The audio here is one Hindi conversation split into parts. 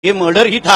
ये मर्डर ही था,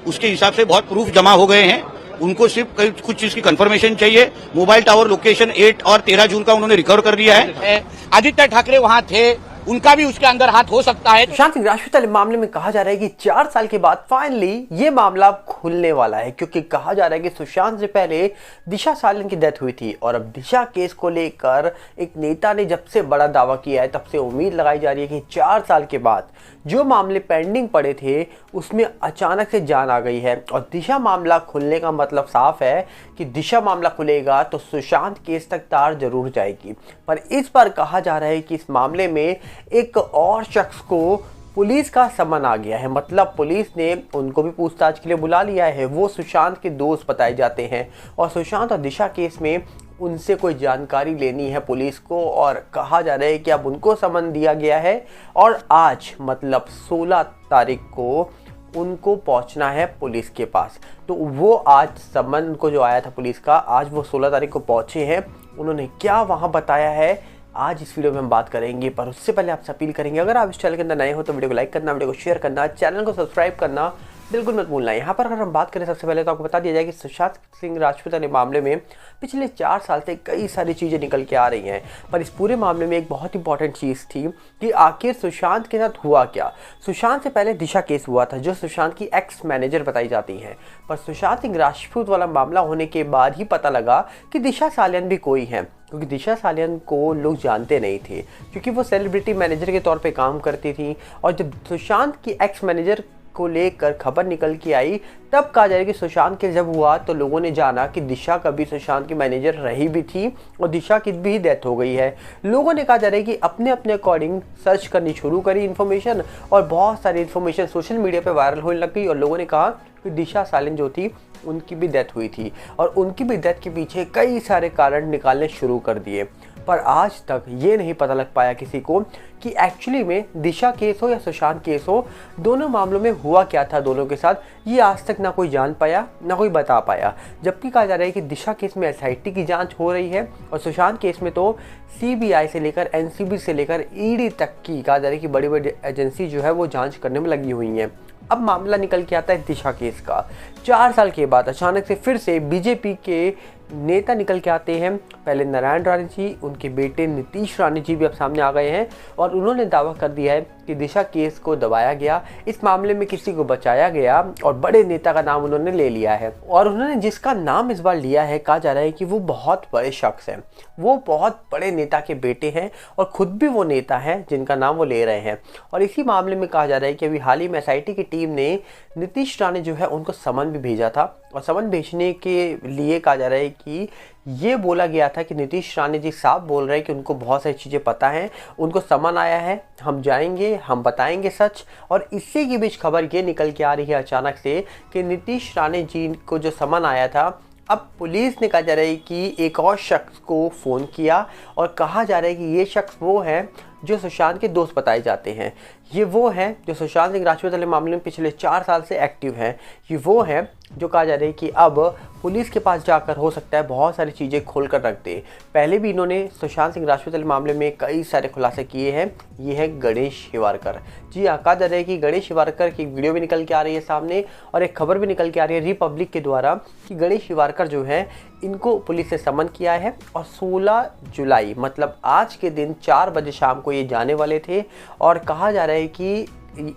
उसके हिसाब से बहुत प्रूफ जमा हो गए हैं। उनको सिर्फ कुछ चीज की कंफर्मेशन चाहिए। मोबाइल टावर लोकेशन 8 और 13 जून का उन्होंने रिकवर कर दिया है। आदित्य ठाकरे वहां थे, उनका भी उसके अंदर हाथ हो सकता है। सुशांत सिंह राजपूत मामले में कहा जा रहा है कि 4 साल के बाद फाइनली ये मामला खुलने वाला है, क्योंकि कहा जा रहा है कि सुशांत से पहले दिशा सालियान की डेथ हुई थी और अब दिशा केस को लेकर एक नेता ने जब से बड़ा दावा किया है, तब से उम्मीद लगाई जा रही है कि 4 साल के बाद जो मामले पेंडिंग पड़े थे उसमें अचानक से जान आ गई है। और दिशा मामला खुलने का मतलब साफ है कि दिशा मामला खुलेगा तो सुशांत केस तक तार जरूर जाएगी। पर इस बार कहा जा रहा है कि इस मामले में एक और शख्स को पुलिस का समन आ गया है, मतलब पुलिस ने उनको भी पूछताछ के लिए बुला लिया है। वो सुशांत के दोस्त बताए जाते हैं और सुशांत और दिशा केस में उनसे कोई जानकारी लेनी है पुलिस को, और कहा जा रहा है कि अब उनको समन दिया गया है और आज मतलब 16 तारीख को उनको पहुंचना है पुलिस के पास। तो वो आज समन को जो आया था पुलिस का, आज वो 16 तारीख को पहुंचे हैं। उन्होंने क्या वहां बताया है आज इस वीडियो में हम बात करेंगे। पर उससे पहले आपसे अपील करेंगे, अगर आप इस चैनल के अंदर नए हो तो वीडियो को लाइक करना, वीडियो को शेयर करना, चैनल को सब्सक्राइब करना बिल्कुल मत भूलना। यहाँ पर अगर हम बात करें सबसे पहले तो आपको बता दिया जाए कि सुशांत सिंह राजपूत ने मामले में पिछले 4 साल से कई सारी चीज़ें निकल के आ रही हैं, पर इस पूरे मामले में एक बहुत इंपॉर्टेंट चीज़ थी कि आखिर सुशांत के साथ हुआ क्या। सुशांत से पहले दिशा केस हुआ था जो सुशांत की एक्स मैनेजर बताई जाती हैं, पर सुशांत सिंह राजपूत वाला मामला होने के बाद ही पता लगा कि दिशा सालियान भी कोई है, क्योंकि दिशा सालियान को लोग जानते नहीं थे क्योंकि वो सेलिब्रिटी मैनेजर के तौर पे काम करती थी। और जब सुशांत की एक्स मैनेजर को लेकर खबर निकल के आई, तब कहा जाए कि सुशांत के जब हुआ तो लोगों ने जाना कि दिशा कभी सुशांत की मैनेजर रही भी थी और दिशा की भी डेथ हो गई है। लोगों ने कहा जा रहा है कि अपने अपने अकॉर्डिंग सर्च करनी शुरू करी इन्फॉर्मेशन, और बहुत सारी इन्फॉर्मेशन सोशल मीडिया पे वायरल होने लग गई और लोगों ने कहा कि दिशा सालियान जो थी उनकी भी डेथ हुई थी और उनकी भी डेथ के पीछे कई सारे कारण निकालने शुरू कर दिए। पर आज तक ये नहीं पता लग पाया किसी को कि एक्चुअली में दिशा केस हो या सुशांत केस हो, दोनों मामलों में हुआ क्या था दोनों के साथ, ये आज तक ना कोई जान पाया ना कोई बता पाया। जबकि कहा जा रहा है कि दिशा केस में एसआईटी की जांच हो रही है और सुशांत केस में तो सीबीआई से लेकर एनसीबी से लेकर ईडी तक की कहा जा रहा है कि बड़ी बड़ी एजेंसी जो है वो जाँच करने में लगी हुई हैं। अब मामला निकल के आता है दिशा केस का। 4 साल के बाद अचानक से फिर से बीजेपी के नेता निकल के आते हैं। पहले नारायण राणे जी, उनके बेटे नीतीश राणे जी भी अब सामने आ गए हैं और उन्होंने दावा कर दिया है कि दिशा केस को दबाया गया, इस मामले में किसी को बचाया गया और बड़े नेता का नाम उन्होंने ले लिया है। और उन्होंने जिसका नाम इस बार लिया है, कहा जा रहा है कि वो बहुत बड़े शख्स हैं, वो बहुत बड़े नेता के बेटे हैं और खुद भी वो नेता हैं जिनका नाम वो ले रहे हैं। और इसी मामले में कहा जा रहा है कि अभी हाल ही में एसआईटी की टीम ने नीतीश राणे जो है उनको समन भी भेजा था और समन भेजने के लिए कहा जा रहा है कि ये बोला गया था कि नीतीश राणे जी साफ बोल रहे हैं कि उनको बहुत सारी चीज़ें पता हैं, उनको समन आया है, हम जाएंगे, हम बताएंगे सच। और इसी के बीच खबर ये निकल के आ रही है अचानक से कि नीतीश राणे जी को जो समन आया था, अब पुलिस ने कहा जा रहा है कि एक और शख्स को फ़ोन किया और कहा जा रहा है कि ये शख्स वो है जो सुशांत के दोस्त बताए जाते हैं। ये वो हैं जो सुशांत सिंह राजपूत वाले मामले में पिछले 4 साल से एक्टिव हैं। ये वो हैं जो कहा जा रहा है कि अब पुलिस के पास जाकर हो सकता है बहुत सारी चीज़ें खोल कर रख दे। पहले भी इन्होंने सुशांत सिंह राजपूत वाले मामले में कई सारे खुलासे किए हैं। ये है गणेश शिवारकर जी। हाँ, कहा जा रहा है कि गणेश शिवारकर की वीडियो भी निकल के आ रही है सामने और एक खबर भी निकल के आ रही है रिपब्लिक के द्वारा कि गणेश शिवारकर जो है इनको पुलिस ने समन किया है और 16 जुलाई मतलब आज के दिन 4 बजे शाम को ये जाने वाले थे। और कहा जा रहा है कि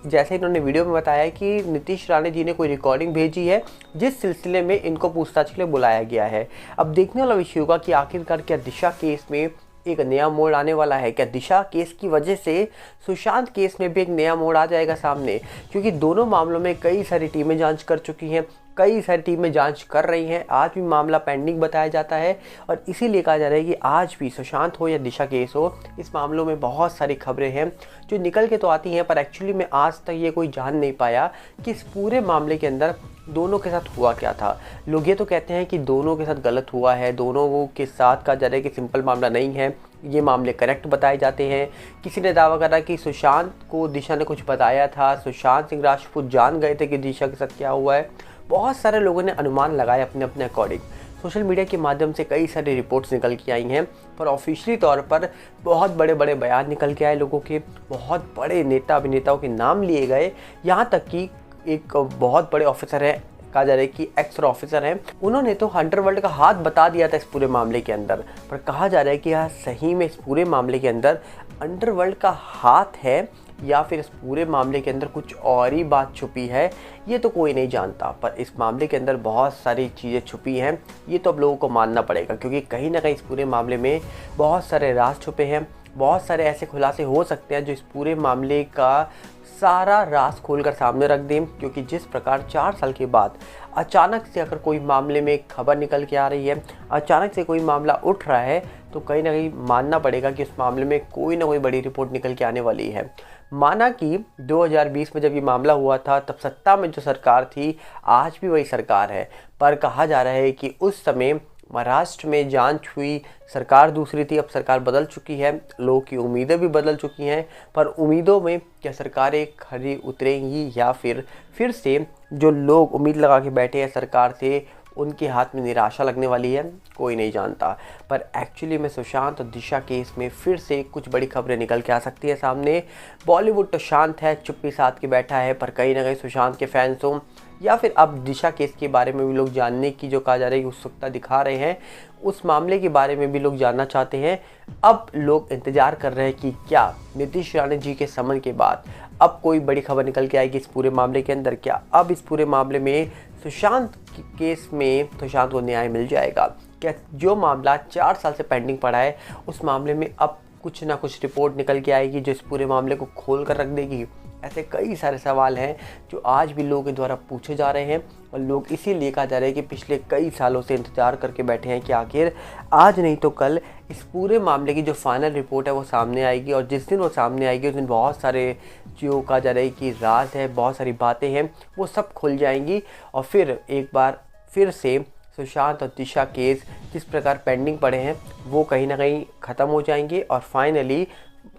जैसे इन्होंने वीडियो में बताया कि नीतीश राणे जी ने कोई रिकॉर्डिंग भेजी है जिस सिलसिले में इनको पूछताछ के लिए बुलाया गया है। अब देखने वाला विषय होगा कि आखिरकार क्या दिशा केस में एक नया मोड़ आने वाला है, क्या दिशा केस की वजह से सुशांत केस में भी एक नया मोड़ आ जाएगा सामने, क्योंकि दोनों मामलों में कई सारी टीमें जांच कर चुकी हैं, कई सारी टीमें जांच कर रही हैं। आज भी मामला पेंडिंग बताया जाता है और इसीलिए कहा जा रहा है कि आज भी सुशांत हो या दिशा केस हो, इस मामलों में बहुत सारी खबरें हैं जो निकल के तो आती हैं, पर एक्चुअली में आज तक ये कोई जान नहीं पाया कि इस पूरे मामले के अंदर दोनों के साथ हुआ क्या था। लोग ये तो कहते हैं कि दोनों के साथ गलत हुआ है, दोनों के साथ कहा जा रहा है कि सिंपल मामला नहीं है, ये मामले करेक्ट बताए जाते हैं। किसी ने दावा करा कि सुशांत को दिशा ने कुछ बताया था, सुशांत सिंह राजपूत जान गए थे कि दिशा के साथ क्या हुआ है। बहुत सारे लोगों ने अनुमान लगाए अपने अपने अकॉर्डिंग। सोशल मीडिया के माध्यम से कई सारी रिपोर्ट्स निकल के आई हैं, पर ऑफिशियली तौर पर बहुत बड़े बड़े बयान निकल के आए लोगों के, बहुत बड़े नेता अभिनेताओं के नाम लिए गए, यहाँ तक कि एक बहुत बड़े ऑफिसर है, कहा जा रहा है कि एक्स ऑफिसर हैं, उन्होंने तो अंडरवर्ल्ड का हाथ बता दिया था इस पूरे मामले के अंदर। पर कहा जा रहा है कि यहाँ सही में इस पूरे मामले के अंदर अंडरवर्ल्ड का हाथ है या फिर इस पूरे मामले के अंदर कुछ और ही बात छुपी है, ये तो कोई नहीं जानता। पर इस मामले के अंदर बहुत सारी चीज़ें छुपी हैं, ये तो अब लोगों को मानना पड़ेगा, क्योंकि कहीं ना कहीं इस पूरे मामले में बहुत सारे राज छुपे हैं, बहुत सारे ऐसे खुलासे हो सकते हैं जो इस पूरे मामले का सारा राज खोलकर सामने रख दें। क्योंकि जिस प्रकार 4 साल के बाद अचानक से अगर कोई मामले में खबर निकल के आ रही है, अचानक से कोई मामला उठ रहा है, तो कहीं ना कहीं मानना पड़ेगा कि उस मामले में कोई ना कोई बड़ी रिपोर्ट निकल के आने वाली है। माना कि 2020 में जब ये मामला हुआ था तब सत्ता में जो सरकार थी आज भी वही सरकार है, पर कहा जा रहा है कि उस समय महाराष्ट्र में जांच हुई, सरकार दूसरी थी, अब सरकार बदल चुकी है, लोगों की उम्मीदें भी बदल चुकी हैं। पर उम्मीदों में क्या सरकारें खरी उतरेंगी या फिर से जो लोग उम्मीद लगा के बैठे हैं सरकार से उनके हाथ में निराशा लगने वाली है, कोई नहीं जानता। पर एक्चुअली में सुशांत और दिशा केस में फिर से कुछ बड़ी खबरें निकल के आ सकती है सामने। बॉलीवुड तो शांत है, चुप्पी साध के बैठा है, पर कहीं ना कहीं सुशांत के फैंस हों या फिर अब दिशा केस के बारे में भी लोग जानने की जो कहा जा रहा है उत्सुकता दिखा रहे हैं, उस मामले के बारे में भी लोग जानना चाहते हैं। अब लोग इंतजार कर रहे हैं कि क्या नीतीश राणे जी के समन के बाद अब कोई बड़ी खबर निकल के आएगी इस पूरे मामले के अंदर। क्या अब इस पूरे मामले में सुशांत केस में सुशांत को न्याय मिल जाएगा? क्या जो मामला 4 साल से पेंडिंग पड़ा है उस मामले में अब कुछ ना कुछ रिपोर्ट निकल के आएगी जो इस पूरे मामले को खोल कर रख देगी? ऐसे कई सारे सवाल हैं जो आज भी लोगों के द्वारा पूछे जा रहे हैं और लोग इसीलिए कहा जा रहा है कि पिछले कई सालों से इंतजार करके बैठे हैं कि आखिर आज नहीं तो कल इस पूरे मामले की जो फाइनल रिपोर्ट है वो सामने आएगी। और जिस दिन वो सामने आएगी उस दिन बहुत सारे जो कहा जा रहा है कि राज है, बहुत सारी बातें हैं, वो सब खुल जाएंगी और फिर एक बार फिर से सुशांत और दिशा केस जिस प्रकार पेंडिंग पड़े हैं वो कहीं ना कहीं ख़त्म हो जाएंगे और फाइनली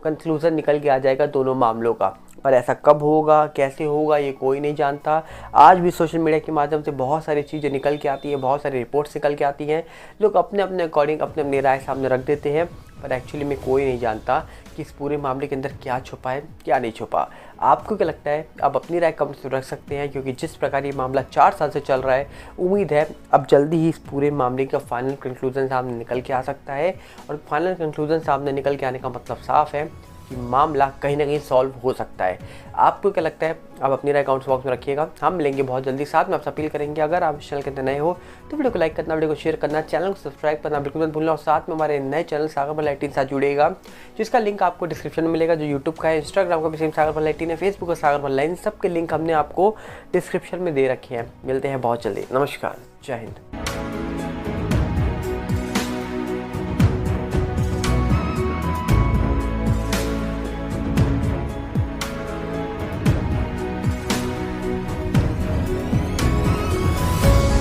कंक्लूज़न निकल के आ जाएगा दोनों मामलों का। पर ऐसा कब होगा, कैसे होगा, ये कोई नहीं जानता। आज भी सोशल मीडिया के माध्यम से बहुत सारी चीज़ें निकल के आती हैं, बहुत सारी रिपोर्ट्स निकल के आती हैं, लोग अपने अपने अकॉर्डिंग अपने अपनी राय सामने रख देते हैं। पर एक्चुअली में कोई नहीं जानता कि इस पूरे मामले के अंदर क्या छुपा है, क्या नहीं छुपा। आपको क्या लगता है? आप अपनी राय कमेंट्स में रख सकते हैं, क्योंकि जिस प्रकार ये मामला 4 साल से चल रहा है, उम्मीद है अब जल्दी ही इस पूरे मामले का फाइनल कंक्लूजन सामने निकल के आ सकता है। और फाइनल कंक्लूजन सामने निकल के आने का मतलब साफ है कि मामला कहीं ना कहीं सॉल्व हो सकता है। आपको क्या लगता है? आप अपनी राय कमेंट्स बॉक्स में रखिएगा। हम मिलेंगे बहुत जल्दी। साथ में आपसे अपील करेंगे अगर आप इस चैनल के अंदर नए हो तो वीडियो को लाइक करना, वीडियो को शेयर करना, चैनल को सब्सक्राइब करना बिल्कुल मत भूलना। और साथ में हमारे नए चैनल सागर भल्ला 18 साथ जुड़ेगा, जिसका लिंक आपको डिस्क्रिप्शन में मिलेगा, जो यूट्यूब का है, इंस्टाग्राम का भी सेम सागर भल्ला 18 है, फेसबुक का सागर भल्ला, इन सब के लिंक हमने आपको डिस्क्रिप्शन में दे रखे हैं। मिलते हैं बहुत जल्दी। नमस्कार, जय हिंद।